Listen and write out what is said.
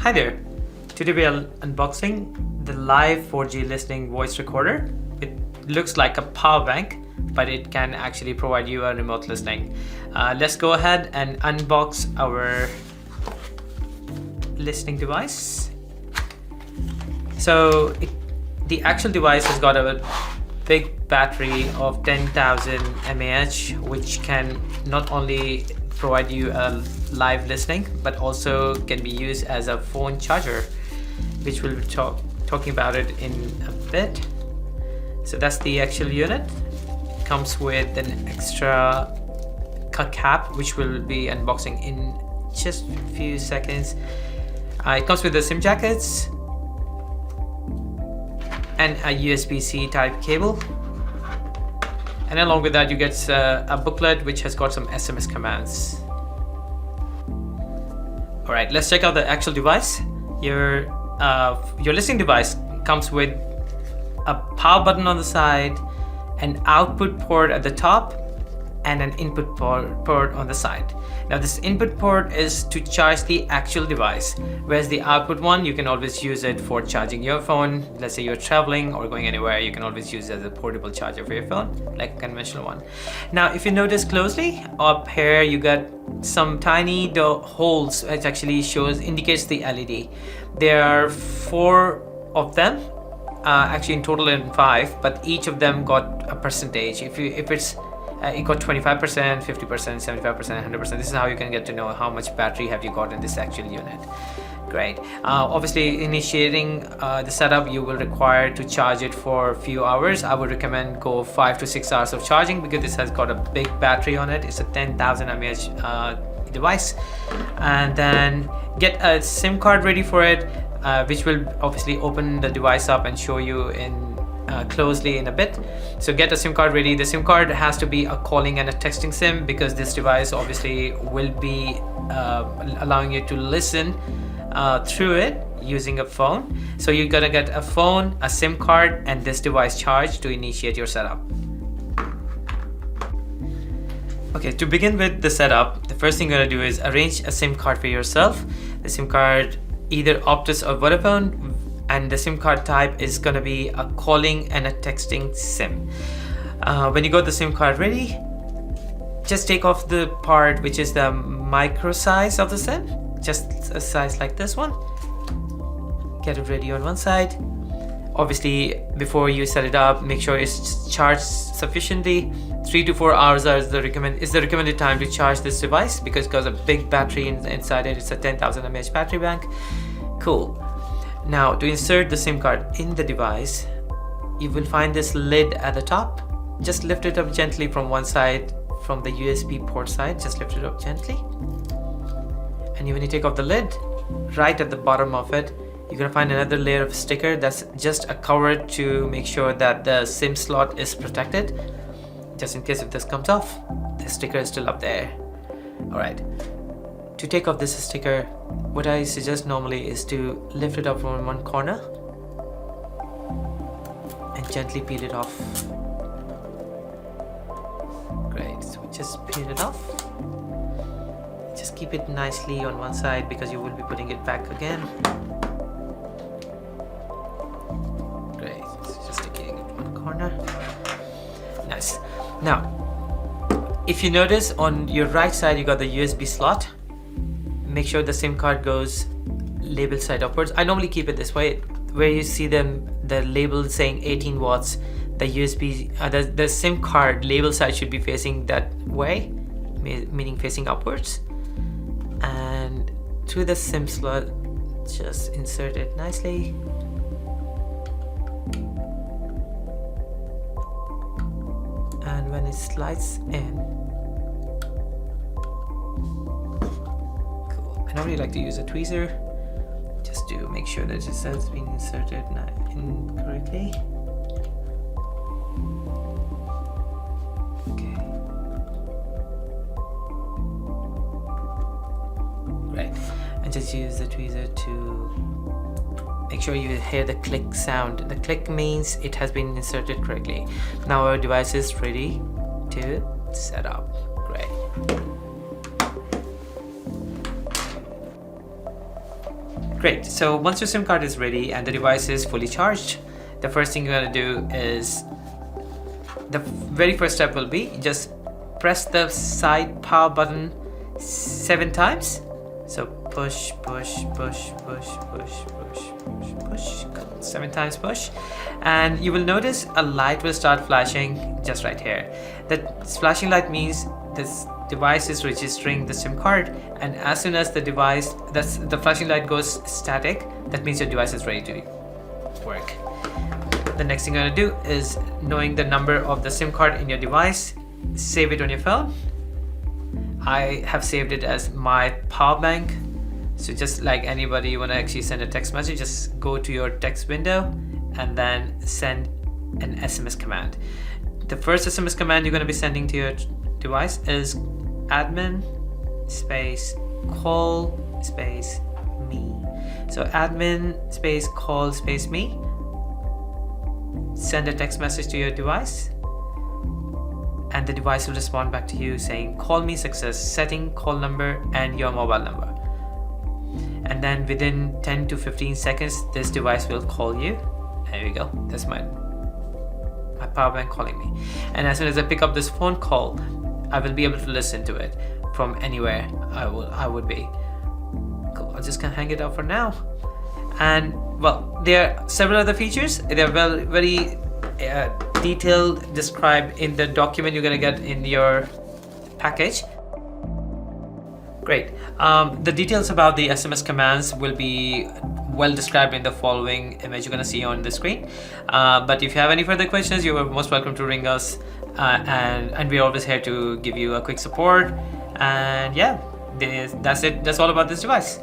Hi there. Today we are unboxing the live 4G listening voice recorder. It looks like a power bank, but it can actually provide you a remote listening. Let's go ahead and unbox our listening device. So the actual device has got a big battery of 10,000 mAh, which can not only provide you a live listening, but also can be used as a phone charger, which we'll be talking about it in a bit. So that's the actual unit. It comes with an extra cap, which we'll be unboxing in just a few seconds. It comes with the SIM jackets and a USB-C type cable, and along with that you get a booklet which has got some SMS commands. Alright, let's check out the actual device. Your listening device comes with a power button on the side, an output port at the top, and an input port on the side. Now this input port is to charge the actual device, whereas the output one, you can always use it for charging your phone. Let's say you're traveling or going anywhere, you can always use it as a portable charger for your phone, like a conventional one. Now if you notice closely, up here you got some tiny holes which actually indicates the LED. There are 4 of them, actually in total in 5, but each of them got a percentage. If it's it got 25%, 50%, 75%, 100%. This is how you can get to know how much battery have you got in this actual unit. Great. Obviously, initiating the setup, you will require to charge it for a few hours. I would recommend go 5 to 6 hours of charging because this has got a big battery on it. It's a 10,000 mAh device. And then get a SIM card ready for it, which will obviously open the device up and show you in closely in a bit. So get a SIM card ready. The SIM card has to be a calling and a texting SIM because this device obviously will be allowing you to listen through it using a phone. So you're gonna get a phone, a SIM card, and this device charged to initiate your setup. Okay, to begin with the setup, the first thing you're gonna do is arrange a SIM card for yourself. The SIM card, either Optus or Vodafone, and the SIM card type is going to be a calling and a texting SIM. When you got the SIM card ready, just take off the part which is the micro size of the SIM, just a size like this one. Get it ready on one side. Obviously, before you set it up, make sure it's charged sufficiently. 3 to 4 hours is the recommended time to charge this device because it's got a big battery inside it. It's a 10,000 mAh battery bank. Cool. Now to insert the SIM card in the device, you will find this lid at the top. Just lift it up gently from one side, from the USB port side. Just lift it up gently. And when you take off the lid, right at the bottom of it, you're gonna find another layer of sticker that's just a cover to make sure that the SIM slot is protected. Just in case if this comes off, the sticker is still up there. Alright. To take off this sticker, what I suggest normally is to lift it up from one corner and gently peel it off. Great, so just peel it off. Just keep it nicely on one side because you will be putting it back again. Great, so just sticking it in one corner. Nice. Now, if you notice on your right side, you got the USB slot. Make sure the SIM card goes label side upwards. I normally keep it this way, where you see the label saying 18 watts. The USB, the SIM card label side should be facing that way, meaning facing upwards. And through the SIM slot, just insert it nicely. And when it slides in, I normally like to use a tweezer just to make sure that it has been inserted incorrectly. Okay. Right. And just use the tweezer to make sure you hear the click sound. The click means it has been inserted correctly. Now our device is ready to set up. Great. Great. So once your SIM card is ready and the device is fully charged, the first thing you're going to do is, the very first step will be just press the side power button 7 times. So push, push, push, push, push, push, push, push, 7 times push, and you will notice a light will start flashing just right here. That flashing light means this device is registering the SIM card, and as soon as the flashing light goes static, that means your device is ready to work. The next thing you're gonna do is, knowing the number of the SIM card in your device, save it on your phone. I have saved it as my power bank. So just like anybody, you want to actually send a text message, just go to your text window and then send an SMS command. The first SMS command you're going to be sending to your device is admin space call space me. So admin space call space me. Send a text message to your device, and the device will respond back to you saying call me success, setting call number and your mobile number. And then within 10 to 15 seconds, this device will call you. There you go. That's my power bank calling me. And as soon as I pick up this phone call, I will be able to listen to it from anywhere I would be. Cool. I'm just gonna hang it up for now. And well, there are several other features. They're very detailed, described in the document you're gonna get in your package. Great. The details about the SMS commands will be well described in the following image you're going to see on the screen. But if you have any further questions, you are most welcome to ring us, and we're always here to give you a quick support. And yeah, that's it. That's all about this device.